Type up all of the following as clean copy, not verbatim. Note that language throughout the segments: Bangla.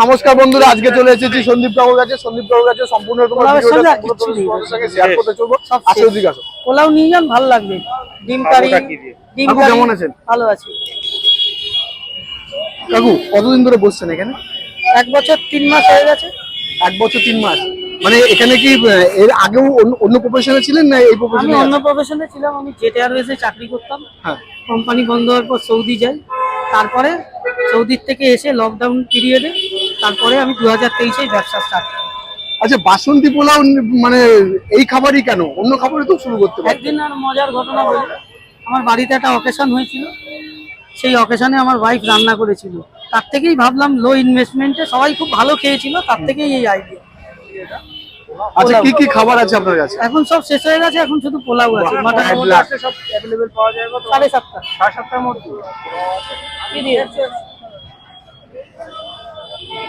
নমস্কার বন্ধুরা, আজকে চলে এসেছি সন্দীপ বাবুর কাছে। সন্দীপ বাবুর কাছে সম্পূর্ণ তোমার ভিডিওটা সঙ্গে শেয়ার করতে চলবো। আসো দিকে আসো, পোলাও নিয়ে যান, ভালো লাগবে। ডিম কারি, ডিম কারি। কেমন আছেন? ভালো আছি কাকু। কতদিন ধরে বসছেন এখানে? 1 বছর 3 মাস হয়ে গেছে। 1 বছর 3 মাস। মানে এখানে কি এর আগেও অন্য প্রফেশনে ছিলেন না এই প্রফেশনে? আমি অন্য প্রফেশনে ছিলাম, আমি জেট এয়ারওয়েজে চাকরি করতাম। হ্যাঁ। কোম্পানি বন্ধ হওয়ার পর সৌদি যাই, তারপরে সৌদির থেকে এসে লকডাউন পিরিয়ডে তারপরে আমি 2023-এ ব্যবসা স্টার্ট করি। আচ্ছা, বাসন্তী পোলাও মানে এই খাবারই কেন? অন্য খাবারই তো শুরু করতে পারেন। একদিন আর মজার ঘটনা বলি, আমার বাড়িতে একটা অকেশন হয়েছিল, সেই অকেশনে আমার ওয়াইফ রান্না করেছিল। তার থেকেই ভাবলাম লো ইনভেস্টমেন্টে, সবাই খুব ভালো খেয়েছিল, তার থেকেই এই আইডিয়া। আচ্ছা, কি কি খাবার আছে আপনার কাছে? এখন সব শেষ হয়ে গেছে, এখন শুধু পোলাও আছে। মাটন আছে, সব अवेलेबल পাওয়া যায়। 7:30 মধ্যে।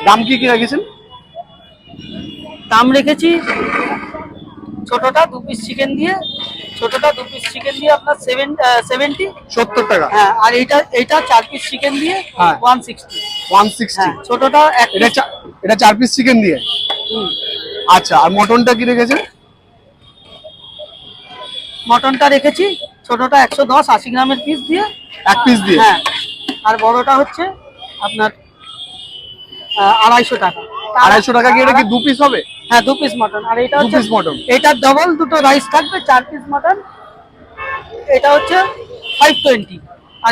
দাম কি কি রেখেছেন? দাম রেখেছি ছোটটা 2 পিস চিকেন দিয়ে, আপনার 70 টাকা। হ্যাঁ, আর এইটা 4 পিস চিকেন দিয়ে 160। ছোটটা এটা 4 পিস চিকেন দিয়ে। আচ্ছা, আর মটনটা কি রেখেছেন? মটনটা রেখেছি ছোটটা 110 80 গ্রামের পিস দিয়ে, 1 পিস দিয়ে। হ্যাঁ, আর বড়টা হচ্ছে আপনার 250 টাকা। 250 টাকা কি? এটা কি 2 পিস হবে? হ্যাঁ, 2 পিস মটন। আর এটা হচ্ছে 2 পিস মটন। এটা ডাবল, দুটো রাইস থাকবে, 4 পিস মটন। এটা হচ্ছে 520।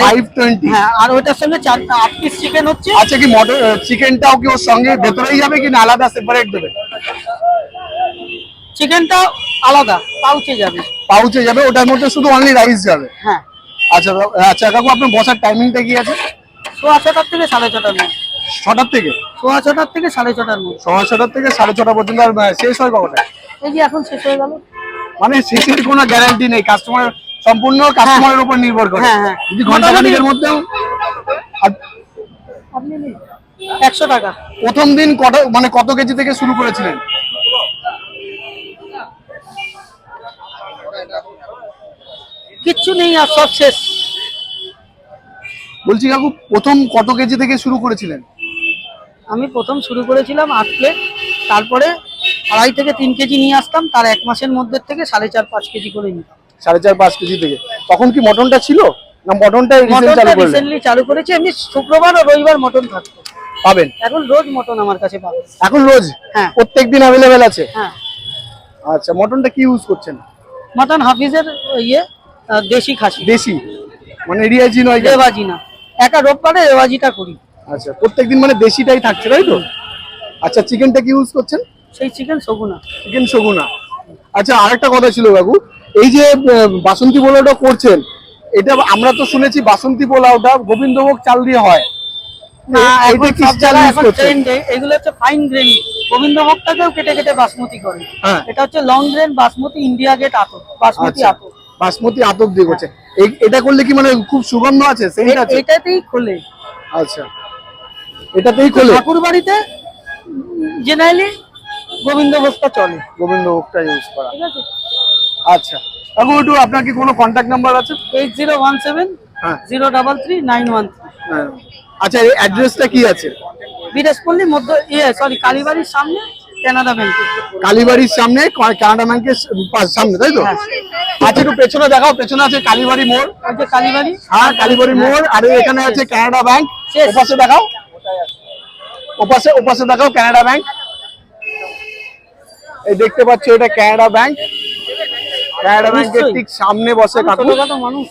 520। হ্যাঁ, আর ওটার সঙ্গে 8 পিস চিকেন হচ্ছে। আচ্ছা, কি মটন চিকেনটাও কি ওর সঙ্গে ভেতরেই যাবে কি না আলাদা সেপারেট দেবে? চিকেনটা আলাদা পাউচে যাবে। পাউচে যাবে, ওটার মধ্যে শুধু অনলি রাইস যাবে। হ্যাঁ। আচ্ছা আচ্ছা কাকু, আপনার বসার টাইমিংটা কি আছে? 6:30 থেকে 6:30 মধ্যে। 6টার থেকে? 6:30 থেকে 6:30 মধ্যে। 6:30 থেকে 6:30 পর্যন্ত। আর শেষ হয় কটায়? এই যে এখন শেষ হয়ে গেল। মানে শেষের কোনো গ্যারান্টি নেই, কাস্টমার সম্পূর্ণ কাস্টমারের উপর নির্ভর করে। হ্যাঁ, হ্যাঁ। যদি ঘন্টাখানেকের মধ্যেও। আপনি 100 টাকা। প্রথম দিন কত কেজি থেকে শুরু করেছিলেন? কিচ্ছু নেই, আর সব শেষ। বলছি কাকু, প্রথম কত কেজি থেকে শুরু করেছিলেন? আমি প্রথম শুরু করেছিলাম 8 প্লেট, তারপরে 2.5 থেকে 3 কেজি নিয়ে আসতাম, তার 1 মাসের মধ্যে থেকে 4.5-5 কেজি করে নিতাম। 4.5-5 কেজি থেকে। তখন কি মটনটা ছিল না? মটনটা রিসেন্টলি চালু করেছি। এমনি শুক্রবার ও রবিবার মটন থাকতো, পাবেন। এখন রোজ মটন আমার কাছে পাবেন। এখন রোজ? হ্যাঁ, প্রত্যেকদিন अवेलेबल আছে। হ্যাঁ। আচ্ছা, মটনটা কি ইউজ করছেন? মটন হাফিজের দেশি খাসি। দেশি মানে রিয়াজি নয়? রেওয়াজি না, একা রোববারে রেওয়াজিটা করি। আচ্ছা, প্রত্যেকদিন মানে দেশিটাই থাকছে, তাই তো? আচ্ছা, চিকেনটা কি ইউজ করছেন? সেই চিকেন সগুনা। চিকেন সগুনা। আচ্ছা, আরেকটা কথা ছিল কাকু, এই যে বাসন্তী পোলাওটা করছেন, এটা আমরা তো শুনেছি বাসন্তী পোলাওটা গোবিন্দভোগ চাল দিয়ে হয়। না, এইটা কি চাল ইউজ করছেন? এগুলো হচ্ছে ফাইন গ্রেন। গোবিন্দভোগটাকেও কেটে কেটে বাসমতি করে। হ্যাঁ। এটা হচ্ছে long grain basmati, India Gate আতপ, বাসমতি আতপ। বাসমতি আতপ দিয়ে করছে। এটা করলে কি মানে খুব সুগন্ধ আছে? সেটা আছে? এটাতেই খোলে। আচ্ছা, এটাতেই খোলে। ঠাকুর বাড়িতে জেনারেলি গোবিন্দভোগটা চলে, গোবিন্দভোগটা ইউজ করা। ঠিক আছে। আচ্ছা কাকু, একটু আপনার কি কোনো কন্ট্যাক্ট নাম্বার আছে? 8017 হ্যাঁ 033 913। হ্যাঁ। আচ্ছা, এই অ্যাড্রেসটা কি আছে? বিরাজপল্লী কালীবাড়ির সামনে কানাডা ব্যাংক। কালীবাড়ির সামনে কানাডা ব্যাংকের সামনে, তাই তো? আচ্ছা, একটু পেছনে দেখাও। পেছনে আছে কালীবাড়ি মোড়। ওই যে কালীবাড়ি। হ্যাঁ, কালীবাড়ি মোড়। আর এখানে আছে কানাডা ব্যাংক। ওপাশে দেখাও, ওপাশে দেখাও কানাডা ব্যাংক। এই দেখতে পাচ্ছ, এটা কানাডা ব্যাংক। কানাডা ব্যাংকের ঠিক সামনে বসে কাকু। মানুষ।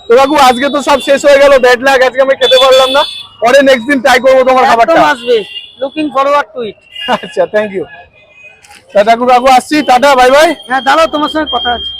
তো কাকু, আজকে তো সব শেষ হয়ে গেল, ব্যাড লাক, আজকে আমি খেতে পারলাম না। পরে নেক্সট দিন ট্রাই করবো তোমার খাবারটা। আসবে, লুকিং ফরওয়ার্ড টু ইট। আচ্ছা, থ্যাংক ইউ। টাটা কাকু, আসছি। Tata, bye bye. হ্যাঁ, দাঁড়াও, তোমার সঙ্গে কথা আছে।